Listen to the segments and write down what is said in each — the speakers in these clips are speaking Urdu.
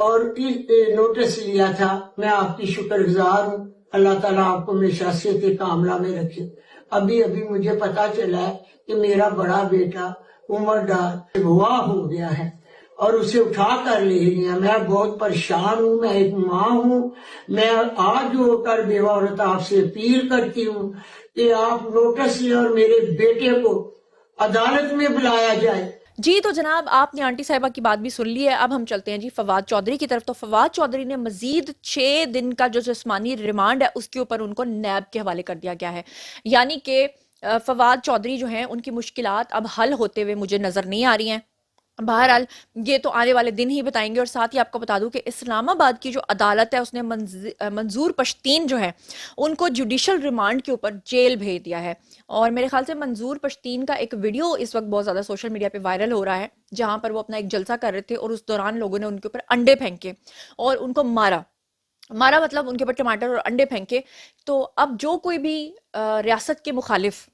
اور نوٹس لیا تھا. میں آپ کی شکر گزار ہوں. اللہ تعالیٰ آپ کو ہمیشہ صحت کاملہ میں رکھے. ابھی مجھے پتا چلا ہے کہ میرا بڑا بیٹا عمر ڈار اغوا ہو گیا ہے اور اسے اٹھا کر لے لیا. میں بہت پریشان ہوں. میں ایک ماں ہوں. میں آج ہو کر بیوہ عورت آپ سے اپیل کرتی ہوں کہ آپ نوٹس لیں اور میرے بیٹے کو عدالت میں بلایا جائے. جی تو جناب آپ نے آنٹی صاحبہ کی بات بھی سن لی ہے. اب ہم چلتے ہیں جی فواد چودھری کی طرف. تو فواد چودھری نے مزید 6 دن کا جو جسمانی ریمانڈ ہے اس کے اوپر ان کو نیب کے حوالے کر دیا گیا ہے. یعنی کہ فواد چودھری جو ہیں ان کی مشکلات اب حل ہوتے ہوئے مجھے نظر نہیں آ رہی ہیں. بہرحال یہ تو آنے والے دن ہی بتائیں گے. اور ساتھ ہی آپ کو بتا دوں کہ اسلام آباد کی جو عدالت ہے اس نے منظور پشتین جو ہے ان کو جوڈیشل ریمانڈ کے اوپر جیل بھیج دیا ہے. اور میرے خیال سے منظور پشتین کا ایک ویڈیو اس وقت بہت زیادہ سوشل میڈیا پہ وائرل ہو رہا ہے جہاں پر وہ اپنا ایک جلسہ کر رہے تھے اور اس دوران لوگوں نے ان کے اوپر انڈے پھینکے اور ان کو مارا مطلب ان کے اوپر ٹماٹر اور انڈے پھینکے. تو اب جو کوئی بھی ریاست کے مخالف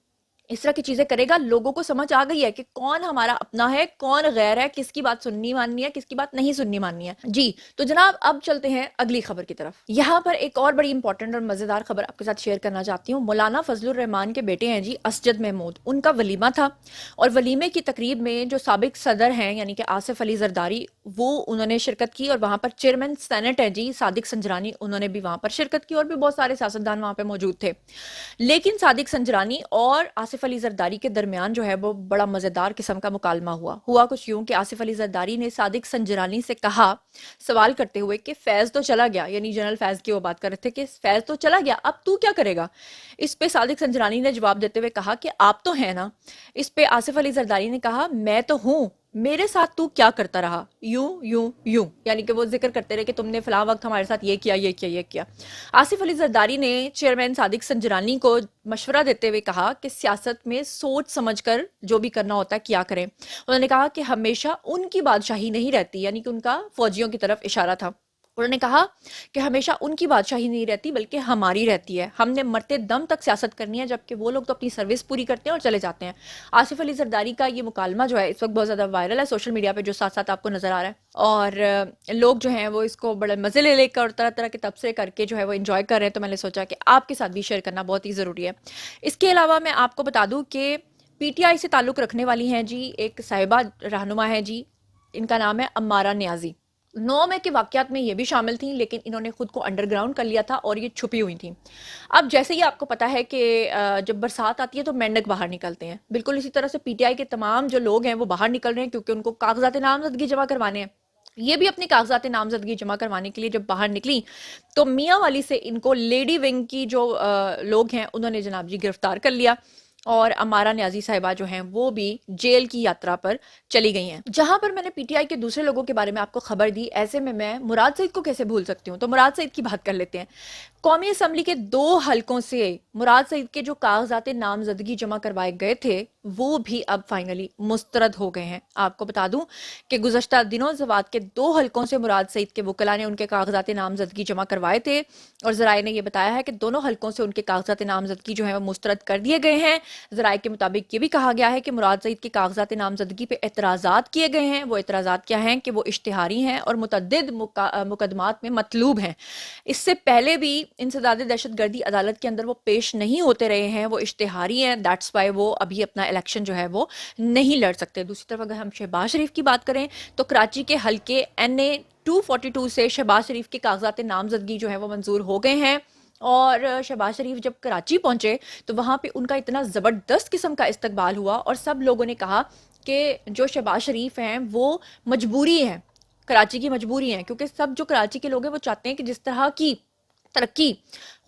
اس طرح کی چیزیں کرے گا, لوگوں کو سمجھ آ گئی ہے کہ کون ہمارا اپنا ہے کون غیر ہے, کس کی بات سننی ماننی ہے کس کی بات نہیں سننی ماننی ہے. جی تو جناب اب چلتے ہیں اگلی خبر کی طرف. یہاں پر ایک اور بڑی امپورٹنٹ اور مزیدار خبر آپ کے ساتھ شیئر کرنا چاہتی ہوں. مولانا فضل الرحمان کے بیٹے ہیں جی اسجد محمود, ان کا ولیمہ تھا اور ولیمے کی تقریب میں جو سابق صدر ہیں یعنی کہ آصف علی زرداری وہ انہوں نے شرکت کی اور وہاں پر چیئرمین سینٹ ہے جی صادق سنجرانی, انہوں نے بھی وہاں پر شرکت کی اور بھی بہت سارے سیاستدان وہاں پہ موجود تھے. لیکن صادق سنجرانی اور آصف علی زرداری کے درمیان جو ہے وہ بڑا مزیدار قسم کا مکالمہ ہوا کچھ یوں کہ آصف علی زرداری نے صادق سنجرانی سے کہا سوال کرتے ہوئے کہ فیض تو چلا گیا, یعنی جنرل فیض کی وہ بات کر رہے تھے کہ فیض تو چلا گیا اب تو کیا کرے گا. اس پہ صادق سنجرانی نے جواب دیتے ہوئے کہا کہ آپ تو ہیں نا. اس پہ آصف علی زرداری نے کہا میں تو ہوں, میرے ساتھ تو کیا کرتا رہا, یوں یعنی کہ وہ ذکر کرتے رہے کہ تم نے فلاں وقت ہمارے ساتھ یہ کیا. آصف علی زرداری نے چیئرمین صادق سنجرانی کو مشورہ دیتے ہوئے کہا کہ سیاست میں سوچ سمجھ کر جو بھی کرنا ہوتا ہے کیا کریں. انہوں نے کہا کہ ہمیشہ ان کی بادشاہی نہیں رہتی, یعنی کہ ان کا فوجیوں کی طرف اشارہ تھا. انہوں نے کہا کہ ہمیشہ ان کی بادشاہی نہیں رہتی بلکہ ہماری رہتی ہے, ہم نے مرتے دم تک سیاست کرنی ہے, جبکہ وہ لوگ تو اپنی سروس پوری کرتے ہیں اور چلے جاتے ہیں. آصف علی زرداری کا یہ مکالمہ جو ہے اس وقت بہت زیادہ وائرل ہے سوشل میڈیا پہ, جو ساتھ ساتھ آپ کو نظر آ رہا ہے, اور لوگ جو ہیں وہ اس کو بڑے مزے لے کر اور طرح طرح کے تبصرے کر کے جو ہے وہ انجوائے کر رہے ہیں. تو میں نے سوچا کہ آپ کے ساتھ بھی شیئر کرنا بہت ہی ضروری ہے. اس کے علاوہ میں آپ کو بتا دوں کہ پی ٹی آئی سے تعلق رکھنے والی ہیں جی ایک صاحبہ رہنما ہے جی, ان کا نام ہے عمارہ نیازی. 9 مئی کے واقعات میں یہ بھی شامل تھیں لیکن انہوں نے خود کو انڈر گراؤنڈ کر لیا تھا اور یہ چھپی ہوئی تھیں. اب جیسے ہی آپ کو پتا ہے کہ جب برسات آتی ہے تو مینڈک باہر نکلتے ہیں, بالکل اسی طرح سے پی ٹی آئی کے تمام جو لوگ ہیں وہ باہر نکل رہے ہیں کیونکہ ان کو کاغذات نامزدگی جمع کروانے ہیں. یہ بھی اپنے کاغذات نامزدگی جمع کروانے کے لیے جب باہر نکلی تو میاں والی سے ان کو لیڈی ونگ کی جو لوگ ہیں انہوں نے جناب جی گرفتار کر لیا اور عمارہ نیازی صاحبہ جو ہیں وہ بھی جیل کی یاترا پر چلی گئی ہیں. جہاں پر میں نے پی ٹی آئی کے دوسرے لوگوں کے بارے میں آپ کو خبر دی, ایسے میں مراد سعید کو کیسے بھول سکتی ہوں. تو مراد سعید کی بات کر لیتے ہیں. قومی اسمبلی کے 2 حلقوں سے مراد سعید کے جو کاغذات نامزدگی جمع کروائے گئے تھے وہ بھی اب فائنلی مسترد ہو گئے ہیں. آپ کو بتا دوں کہ گزشتہ دنوں زوات کے 2 حلقوں سے مراد سعید کے وکلاء نے ان کے کاغذات نامزدگی جمع کروائے تھے اور ذرائع نے یہ بتایا ہے کہ دونوں حلقوں سے ان کے کاغذات نامزدگی جو ہیں وہ مسترد کر دیے گئے ہیں. ذرائع کے مطابق یہ بھی کہا گیا ہے کہ مراد سعید کے کاغذات نامزدگی پہ اعتراضات کیے گئے ہیں. وہ اعتراضات کیا ہیں کہ وہ اشتہاری ہیں اور متعدد مقدمات میں مطلوب ہیں. اس سے پہلے بھی انسداد دہشت گردی عدالت کے اندر وہ پیش نہیں ہوتے رہے ہیں, وہ اشتہاری ہیں, دیٹس وائی وہ ابھی اپنا الیکشن جو ہے وہ نہیں لڑ سکتے. دوسری طرف اگر ہم شہباز شریف کی بات کریں تو کراچی کے حلقے NA 242 سے شہباز شریف کے کاغذات نامزدگی جو ہے وہ منظور ہو گئے ہیں. اور شہباز شریف جب کراچی پہنچے تو وہاں پہ ان کا اتنا زبردست قسم کا استقبال ہوا اور سب لوگوں نے کہا کہ جو شہباز شریف ہیں وہ مجبوری ہیں, کراچی کی مجبوری ہیں, کیونکہ سب جو کراچی کے لوگ ہیں وہ چاہتے ہیں کہ جس طرح کی ترقی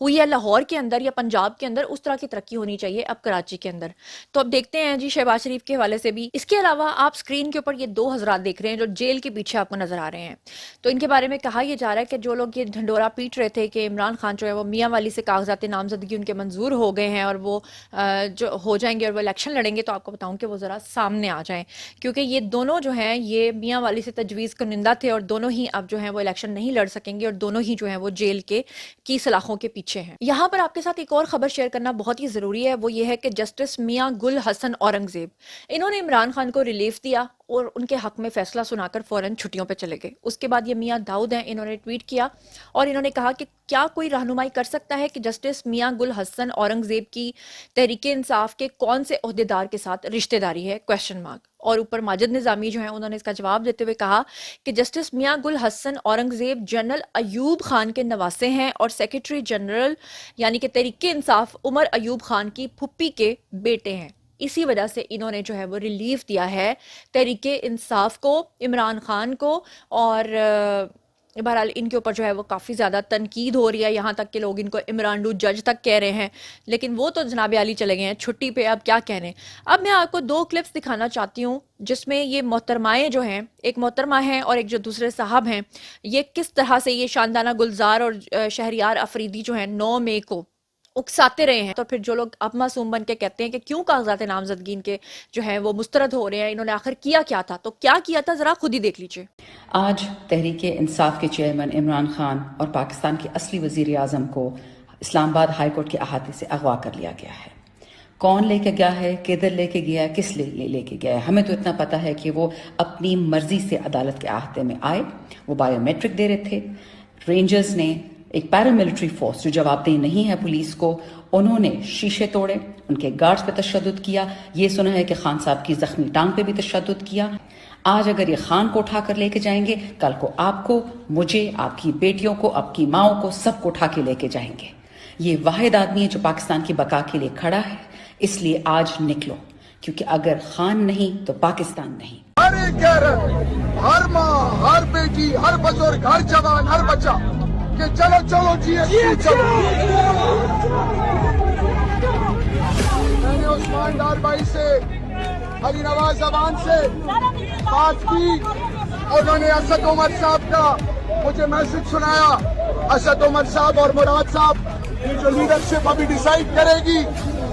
ہوئی ہے لاہور کے اندر یا پنجاب کے اندر اس طرح کی ترقی ہونی چاہیے اب کراچی کے اندر. تو اب دیکھتے ہیں جی شہباز شریف کے حوالے سے بھی. اس کے علاوہ آپ سکرین کے اوپر یہ 2 حضرات دیکھ رہے ہیں جو جیل کے پیچھے آپ کو نظر آ رہے ہیں. تو ان کے بارے میں کہا یہ جا رہا ہے کہ جو لوگ یہ ڈھنڈورا پیٹ رہے تھے کہ عمران خان جو ہے وہ میاں والی سے کاغذات نامزدگی ان کے منظور ہو گئے ہیں اور وہ جو ہو جائیں گے اور وہ الیکشن لڑیں گے, تو آپ کو بتاؤں کہ وہ ذرا سامنے آ جائیں کیونکہ یہ دونوں جو ہیں یہ میاں والی سے تجویز کنندہ تھے اور دونوں ہی اب جو ہیں وہ الیکشن نہیں لڑ سکیں گے اور دونوں ہی جو ہیں وہ جیل کی سلاخوں کے پیچھے ہیں. یہاں پر آپ کے ساتھ ایک اور خبر شیئر کرنا بہت ہی ضروری ہے, وہ یہ ہے کہ جسٹس میاں گل حسن اورنگزیب انہوں نے عمران خان کو ریلیف دیا اور ان کے حق میں فیصلہ سنا کر فوراً چھٹیوں پہ چلے گئے. اس کے بعد یہ میاں داؤد ہیں, انہوں نے ٹویٹ کیا اور انہوں نے کہا کہ کیا کوئی رہنمائی کر سکتا ہے کہ جسٹس میاں گل حسن اورنگزیب کی تحریک انصاف کے کون سے عہدیدار کے ساتھ رشتہ داری ہے, کویسچن مارک. اور اوپر ماجد نظامی جو ہیں انہوں نے اس کا جواب دیتے ہوئے کہا کہ جسٹس میاں گل حسن اورنگزیب جنرل ایوب خان کے نواسے ہیں اور سیکرٹری جنرل یعنی کہ تحریک انصاف عمر ایوب خان کی پھپھی کے بیٹے ہیں. اسی وجہ سے انہوں نے جو ہے وہ ریلیف دیا ہے تحریک انصاف کو, عمران خان کو, اور بہرحال ان کے اوپر جو ہے وہ کافی زیادہ تنقید ہو رہی ہے, یہاں تک کہ لوگ ان کو عمران جج تک کہہ رہے ہیں, لیکن وہ تو جناب عالی چلے گئے ہیں چھٹی پہ, اب کیا کہنے. اب میں آپ کو 2 کلپس دکھانا چاہتی ہوں جس میں یہ محترمائیں جو ہیں, ایک محترمہ ہیں اور ایک جو دوسرے صاحب ہیں, یہ کس طرح سے یہ شاندانہ گلزار اور شہریار افریدی جو ہیں 9 مئی کو اکساتے رہے ہیں. تو پھر جو لوگ اب معصوم بن کے کہتے ہیں کہ کیوں کاغذات نامزدگی ان کے جو ہیں وہ مسترد ہو رہے ہیں, انہوں نے آخر کیا تھا, تو کیا کیا تھا ذرا خود ہی دیکھ لیجئے. آج تحریک انصاف کے چیئرمین عمران خان اور پاکستان کے اصلی وزیر اعظم کو اسلام آباد ہائی کورٹ کے احاطے سے اغوا کر لیا گیا ہے. کون لے کے گیا ہے, کدھر لے کے گیا ہے, کس لیے لے کے گیا ہے, ہمیں تو اتنا پتا ہے کہ وہ اپنی مرضی سے عدالت کے احاطے میں آئے. وہ بایو میٹرک دے رہے تھے. رینجرز نے, ایک پیراملٹری فورس جو جواب دہ نہیں ہے پولیس کو, انہوں نے شیشے توڑے, ان کے گارڈز پہ تشدد کیا. یہ سنا ہے کہ خان صاحب کی زخمی ٹانگ پہ بھی تشدد کیا. آج اگر یہ خان کو اٹھا کر لے کے جائیں گے, کل کو آپ کو, مجھے, آپ کی بیٹیوں کو, آپ کی ماؤں کو, سب کو اٹھا کے لے کے جائیں گے. یہ واحد آدمی ہے جو پاکستان کی بقا کے لیے کھڑا ہے. اس لیے آج نکلو, کیونکہ اگر خان نہیں تو پاکستان نہیں. ہر ایک غیرت, ہر ماں, ہر بیٹی, ہر بزرگ, ہر جوان, ہر بچہ کہ چلو چلو چلو. میں نے عثمان ڈار بھائی سے, علی نواز زبان سے بات کی, انہوں نے اسد عمر صاحب کا مجھے میسج سنایا. اسد عمر صاحب اور مراد صاحب کی جو لیڈرشپ ابھی ڈیسائیڈ کرے گی,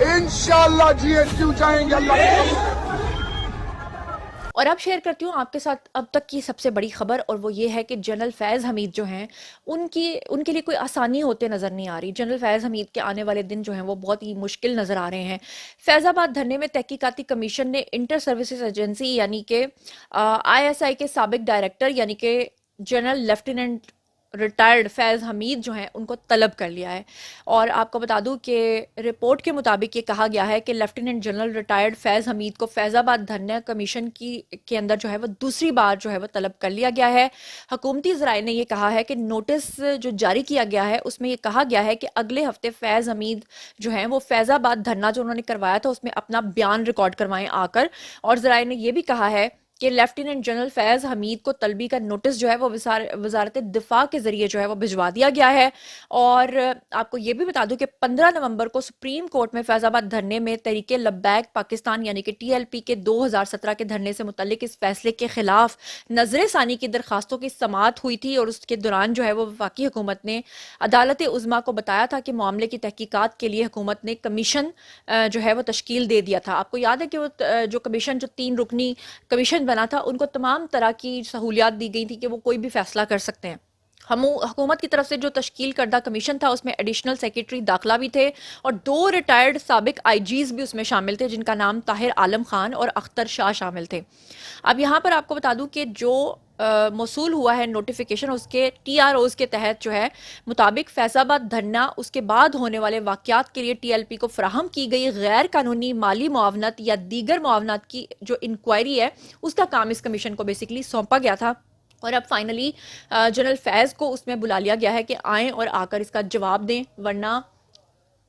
انشاءاللہ جی ایس کیو جائیں گے اللہ کے. اور اب شیئر کرتی ہوں آپ کے ساتھ اب تک کی سب سے بڑی خبر, اور وہ یہ ہے کہ جنرل فیض حمید جو ہیں ان کے لیے کوئی آسانی ہوتے نظر نہیں آ رہی. جنرل فیض حمید کے آنے والے دن جو ہیں وہ بہت ہی مشکل نظر آ رہے ہیں. فیض آباد دھرنے میں تحقیقاتی کمیشن نے انٹر سروسز ایجنسی یعنی کہ ISI کے سابق ڈائریکٹر یعنی کہ جنرل لیفٹیننٹ ریٹائرڈ فیض حمید جو ہیں ان کو طلب کر لیا ہے. اور آپ کو بتا دوں کہ رپورٹ کے مطابق یہ کہا گیا ہے کہ لیفٹیننٹ جنرل ریٹائرڈ فیض حمید کو فیض آباد دھرنا کمیشن کے اندر جو ہے وہ دوسری بار جو ہے وہ طلب کر لیا گیا ہے. حکومتی ذرائع نے یہ کہا ہے کہ نوٹس جو جاری کیا گیا ہے اس میں یہ کہا گیا ہے کہ اگلے ہفتے فیض حمید جو ہیں وہ فیض آباد دھرنا جو انہوں نے کروایا تھا اس میں اپنا بیان ریکارڈ کروائیں آ کر. اور ذرائع نے یہ بھی کہا ہے کہ لیفٹیننٹ جنرل فیض حمید کو طلبی کا نوٹس جو ہے وہ وزارت دفاع کے ذریعے جو ہے وہ بھجوا دیا گیا ہے. اور آپ کو یہ بھی بتا دوں کہ 15 نومبر کو سپریم کورٹ میں فیض آباد دھرنے میں تحریک لبیک پاکستان یعنی کہ TLP کے 2017 کے دھرنے سے متعلق اس فیصلے کے خلاف نظر ثانی کی درخواستوں کی سماعت ہوئی تھی. اور اس کے دوران جو ہے وہ وفاقی حکومت نے عدالت عظمیٰ کو بتایا تھا کہ معاملے کی تحقیقات کے لیے حکومت نے کمیشن جو ہے وہ تشکیل دے دیا تھا. آپ کو یاد ہے کہ وہ جو کمیشن جو 3 رکنی کمیشن بنا تھا ان کو تمام طرح کی سہولیات دی گئی تھی کہ وہ کوئی بھی فیصلہ کر سکتے ہیں. حکومت کی طرف سے جو تشکیل کردہ کمیشن تھا اس میں ایڈیشنل سیکریٹری داخلہ بھی تھے اور 2 ریٹائرڈ سابق IGs بھی اس میں شامل تھے جن کا نام طاہر عالم خان اور اختر شاہ شامل تھے. اب یہاں پر آپ کو بتا دوں کہ جو موصول ہوا ہے نوٹیفیکیشن اس کے TROs کے تحت جو ہے مطابق فیض آباد دھرنا اس کے بعد ہونے والے واقعات کے لیے TLP کو فراہم کی گئی غیر قانونی مالی معاونت یا دیگر معاونت کی جو انکوائری ہے اس کا کام اس کمیشن کو بیسیکلی سونپا گیا تھا. اور اب فائنلی جنرل فیض کو اس میں بلا لیا گیا ہے کہ آئیں اور آ کر اس کا جواب دیں ورنہ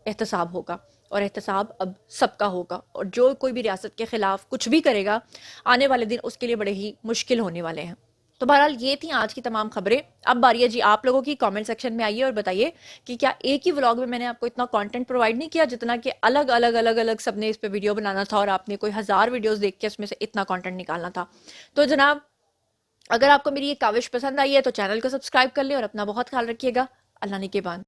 احتساب ہوگا. اور احتساب اب سب کا ہوگا اور جو کوئی بھی ریاست کے خلاف کچھ بھی کرے گا آنے والے دن اس کے لیے بڑے ہی مشکل ہونے والے ہیں. تو بہرحال یہ تھیں آج کی تمام خبریں. اب باری ہے جی آپ لوگوں کی کامنٹ سیکشن میں آئیے اور بتائیے کہ کیا ایک ہی ولاگ میں نے آپ کو اتنا کانٹینٹ پرووائڈ نہیں کیا جتنا کہ الگ الگ سب نے اس پہ ویڈیو بنانا تھا اور آپ نے کوئی 1000 ویڈیوز دیکھ کے اس میں سے اتنا کانٹینٹ نکالنا تھا. تو جناب اگر آپ کو میری یہ کاوش پسند آئی ہے تو چینل کو سبسکرائب کر لیں اور اپنا بہت خیال رکھیے گا. اللہ نگہبان.